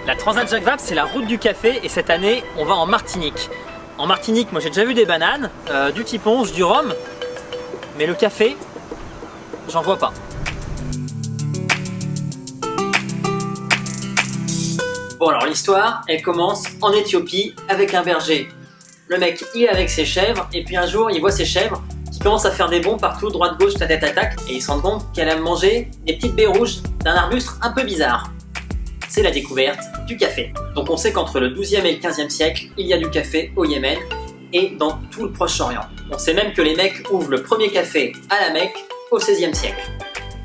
La Transat Jacques Vabre, c'est la route du café et cette année, on va en Martinique. En Martinique, moi j'ai déjà vu des bananes, du tiponge, du rhum, mais le café, j'en vois pas. Bon alors l'histoire, elle commence en Éthiopie avec un berger. Le mec, il est avec ses chèvres et puis un jour, il voit ses chèvres qui commencent à faire des bonds partout, droite-gauche, tête-attaque, et il se rend compte qu'elle a mangé des petites baies rouges d'un arbuste un peu bizarre. C'est la découverte du café. Donc on sait qu'entre le 12e et le 15e siècle, il y a du café au Yémen et dans tout le Proche-Orient. On sait même que les Mecs ouvrent le premier café à la Mecque au 16e siècle.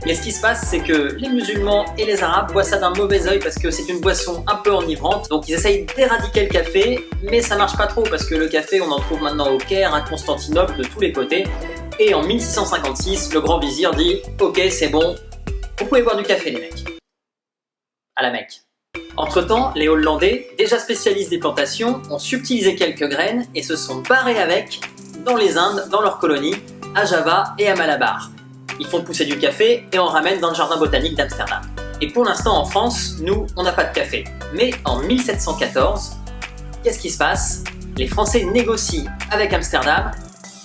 Mais ce qui se passe, c'est que les musulmans et les arabes voient ça d'un mauvais œil parce que c'est une boisson un peu enivrante. Donc ils essayent d'éradiquer le café, mais ça marche pas trop parce que le café, on en trouve maintenant au Caire, à Constantinople, de tous les côtés. Et en 1656, le grand vizir dit « Ok, c'est bon, vous pouvez boire du café les mecs ». À la Mecque. Entre-temps, les Hollandais, déjà spécialistes des plantations, ont subtilisé quelques graines et se sont barrés avec dans les Indes, dans leurs colonies, à Java et à Malabar. Ils font pousser du café et en ramènent dans le jardin botanique d'Amsterdam. Et pour l'instant en France, nous, on n'a pas de café. Mais en 1714, qu'est-ce qui se passe? Les Français négocient avec Amsterdam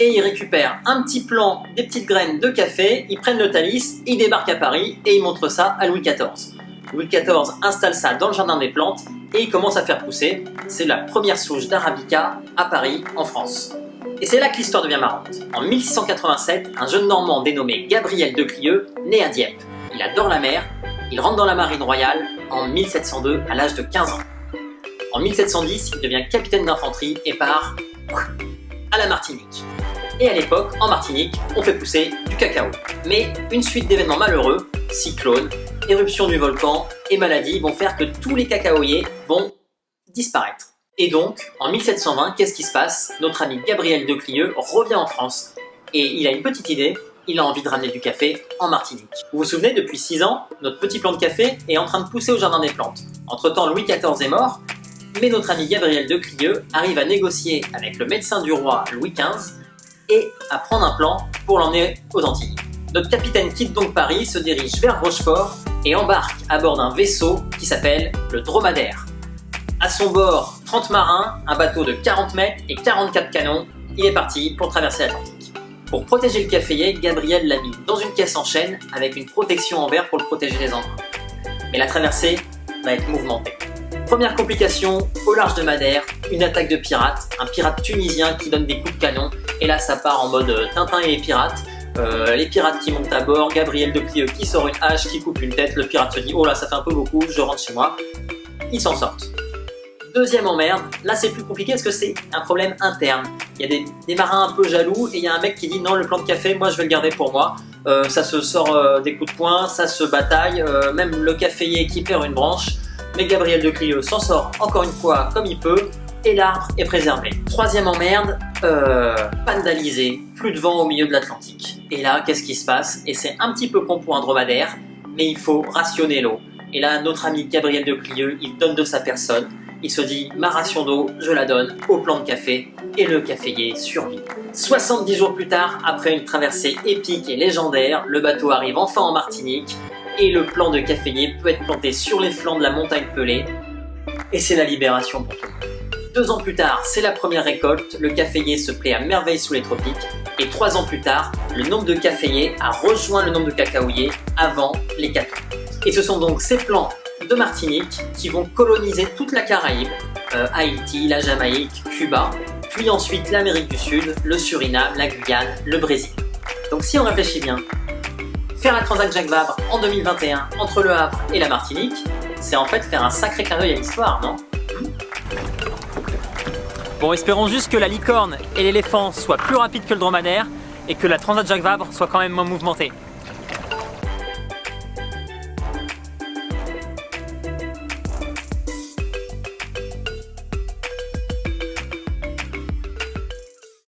et ils récupèrent un petit plant, des petites graines de café, ils prennent le Thalys, ils débarquent à Paris et ils montrent ça à Louis XIV. Louis XIV installe ça dans le jardin des plantes et il commence à faire pousser. C'est la première souche d'Arabica à Paris, en France. Et c'est là que l'histoire devient marrante. En 1687, un jeune Normand dénommé Gabriel de Clieux naît à Dieppe. Il adore la mer, il rentre dans la marine royale en 1702 à l'âge de 15 ans. En 1710, il devient capitaine d'infanterie et part à la Martinique. Et à l'époque, en Martinique, on fait pousser du cacao. Mais une suite d'événements malheureux, cyclones, éruption du volcan et maladies vont faire que tous les cacaoyers vont disparaître. Et donc, en 1720, qu'est-ce qui se passe? Notre ami Gabriel de Clieux revient en France et il a une petite idée, il a envie de ramener du café en Martinique. Vous vous souvenez, depuis 6 ans, notre petit plant de café est en train de pousser au jardin des plantes. Entre-temps, Louis XIV est mort, mais notre ami Gabriel de Clieux arrive à négocier avec le médecin du roi Louis XV et à prendre un plan pour l'emmener aux Antilles. Notre capitaine quitte donc Paris, se dirige vers Rochefort et embarque à bord d'un vaisseau qui s'appelle le Dromadaire. À son bord, 30 marins, un bateau de 40 mètres et 44 canons. Il est parti pour traverser l'Atlantique. Pour protéger le caféier, Gabriel l'a mis dans une caisse en chêne avec une protection en verre pour le protéger des embruns. Mais la traversée va être mouvementée. Première complication, au large de Madère, une attaque de pirates, un pirate tunisien qui donne des coups de canon. Et là, ça part en mode Tintin et les pirates. Les pirates qui montent à bord, Gabriel de Clieux qui sort une hache, qui coupe une tête. Le pirate se dit « Oh là, ça fait un peu beaucoup, je rentre chez moi ». Ils s'en sortent. Deuxième emmerde, là c'est plus compliqué parce que c'est un problème interne. Il y a des marins un peu jaloux et il y a un mec qui dit non, le plan de café, moi je vais le garder pour moi. Ça se sort des coups de poing, ça se bataille, même le caféier qui perd une branche. Mais Gabriel de Clieux s'en sort encore une fois comme il peut et l'arbre est préservé. Troisième emmerde, panne d'alizé, plus de vent au milieu de l'Atlantique. Et là, qu'est-ce qui se passe? Et c'est un petit peu con pour un dromadaire, mais il faut rationner l'eau. Et là, notre ami Gabriel de Clieux, il donne de sa personne. Il se dit, ma ration d'eau, je la donne au plant de café et le caféier survit. 70 jours plus tard, après une traversée épique et légendaire, le bateau arrive enfin en Martinique et le plant de caféier peut être planté sur les flancs de la montagne Pelée et c'est la libération pour tout le monde. 2 ans plus tard, c'est la première récolte, le caféier se plaît à merveille sous les tropiques et 3 ans plus tard, le nombre de caféiers a rejoint le nombre de cacaoyers avant l'hécatombe. Et ce sont donc ces plants de Martinique qui vont coloniser toute la Caraïbe, Haïti, la Jamaïque, Cuba, puis ensuite l'Amérique du Sud, le Suriname, la Guyane, le Brésil. Donc si on réfléchit bien, faire la Transat Jacques Vabre en 2021 entre le Havre et la Martinique, c'est en fait faire un sacré clin d'œil à l'histoire, non? Bon, espérons juste que la licorne et l'éléphant soient plus rapides que le dromadaire et que la Transat Jacques Vabre soit quand même moins mouvementée.